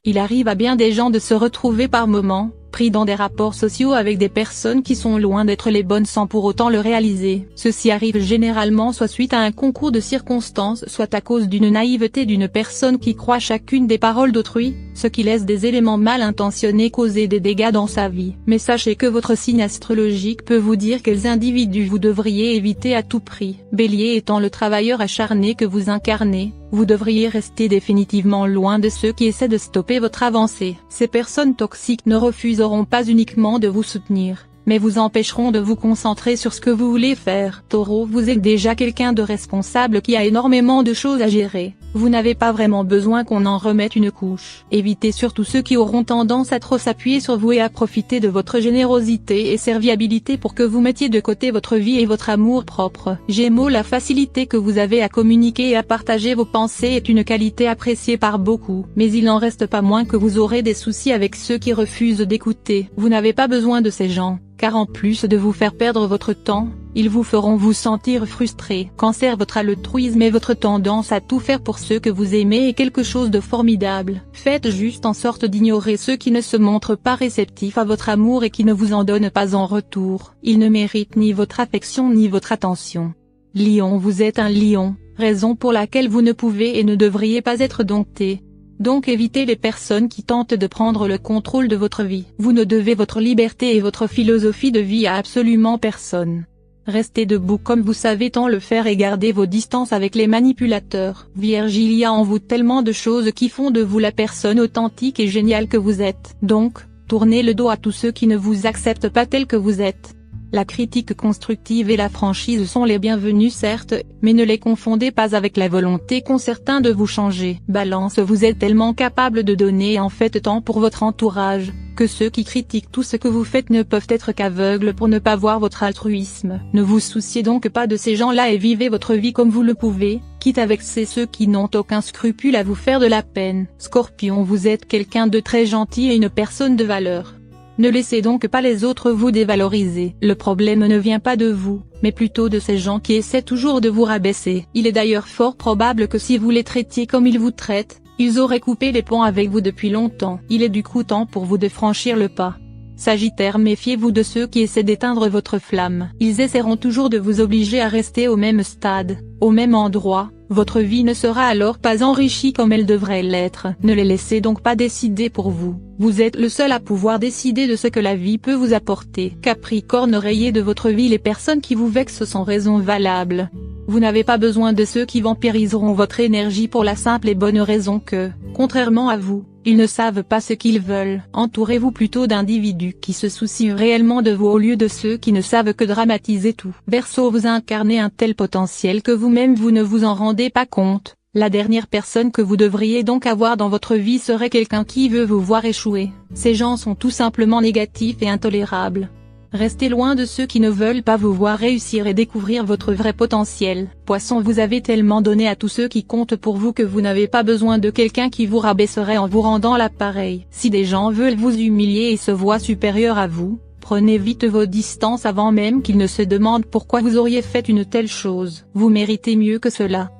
Il arrive à bien des gens de se retrouver par moments, pris dans des rapports sociaux avec des personnes qui sont loin d'être les bonnes sans pour autant le réaliser. Ceci arrive généralement soit suite à un concours de circonstances, soit à cause d'une naïveté d'une personne qui croit chacune des paroles d'autrui, ce qui laisse des éléments mal intentionnés causer des dégâts dans sa vie. Mais sachez que votre signe astrologique peut vous dire quels individus vous devriez éviter à tout prix. Bélier étant le travailleur acharné que vous incarnez, vous devriez rester définitivement loin de ceux qui essaient de stopper votre avancée. Ces personnes toxiques ne refuseront pas uniquement de vous soutenir, mais vous empêcheront de vous concentrer sur ce que vous voulez faire. Taureau, vous êtes déjà quelqu'un de responsable qui a énormément de choses à gérer, vous n'avez pas vraiment besoin qu'on en remette une couche. Évitez surtout ceux qui auront tendance à trop s'appuyer sur vous et à profiter de votre générosité et serviabilité pour que vous mettiez de côté votre vie et votre amour propre. Gémeaux, la facilité que vous avez à communiquer et à partager vos pensées est une qualité appréciée par beaucoup, mais il n'en reste pas moins que vous aurez des soucis avec ceux qui refusent d'écouter. Vous n'avez pas besoin de ces gens, car en plus de vous faire perdre votre temps, ils vous feront vous sentir frustré. Cancer, votre altruisme et votre tendance à tout faire pour ceux que vous aimez est quelque chose de formidable. Faites juste en sorte d'ignorer ceux qui ne se montrent pas réceptifs à votre amour et qui ne vous en donnent pas en retour. Ils ne méritent ni votre affection ni votre attention. Lion, vous êtes un lion, raison pour laquelle vous ne pouvez et ne devriez pas être dompté. Donc évitez les personnes qui tentent de prendre le contrôle de votre vie. Vous ne devez votre liberté et votre philosophie de vie à absolument personne. Restez debout comme vous savez tant le faire et gardez vos distances avec les manipulateurs. Vierge, il y a en vous tellement de choses qui font de vous la personne authentique et géniale que vous êtes. Donc, tournez le dos à tous ceux qui ne vous acceptent pas tel que vous êtes. La critique constructive et la franchise sont les bienvenues certes, mais ne les confondez pas avec la volonté qu'ont certains de vous changer. Balance, vous êtes tellement capable de donner et en faites tant pour votre entourage, que ceux qui critiquent tout ce que vous faites ne peuvent être qu'aveugles pour ne pas voir votre altruisme. Ne vous souciez donc pas de ces gens-là et vivez votre vie comme vous le pouvez, quitte à vexer ceux qui n'ont aucun scrupule à vous faire de la peine. Scorpion, vous êtes quelqu'un de très gentil et une personne de valeur. Ne laissez donc pas les autres vous dévaloriser. Le problème ne vient pas de vous, mais plutôt de ces gens qui essaient toujours de vous rabaisser. Il est d'ailleurs fort probable que si vous les traitiez comme ils vous traitent, ils auraient coupé les ponts avec vous depuis longtemps. Il est du coup temps pour vous de franchir le pas. Sagittaire, méfiez-vous de ceux qui essaient d'éteindre votre flamme. Ils essaieront toujours de vous obliger à rester au même stade, au même endroit. Votre vie ne sera alors pas enrichie comme elle devrait l'être. Ne les laissez donc pas décider pour vous. Vous êtes le seul à pouvoir décider de ce que la vie peut vous apporter. Capricorne, rayez de votre vie les personnes qui vous vexent sans raison valable. Vous n'avez pas besoin de ceux qui vampiriseront votre énergie pour la simple et bonne raison que, contrairement à vous, ils ne savent pas ce qu'ils veulent. Entourez-vous plutôt d'individus qui se soucient réellement de vous au lieu de ceux qui ne savent que dramatiser tout. Verseau, vous incarnez un tel potentiel que vous-même vous ne vous en rendez pas compte. La dernière personne que vous devriez donc avoir dans votre vie serait quelqu'un qui veut vous voir échouer. Ces gens sont tout simplement négatifs et intolérables. Restez loin de ceux qui ne veulent pas vous voir réussir et découvrir votre vrai potentiel. Poisson, vous avez tellement donné à tous ceux qui comptent pour vous que vous n'avez pas besoin de quelqu'un qui vous rabaisserait en vous rendant l'appareil. Si des gens veulent vous humilier et se voient supérieurs à vous, prenez vite vos distances avant même qu'ils ne se demandent pourquoi vous auriez fait une telle chose. Vous méritez mieux que cela.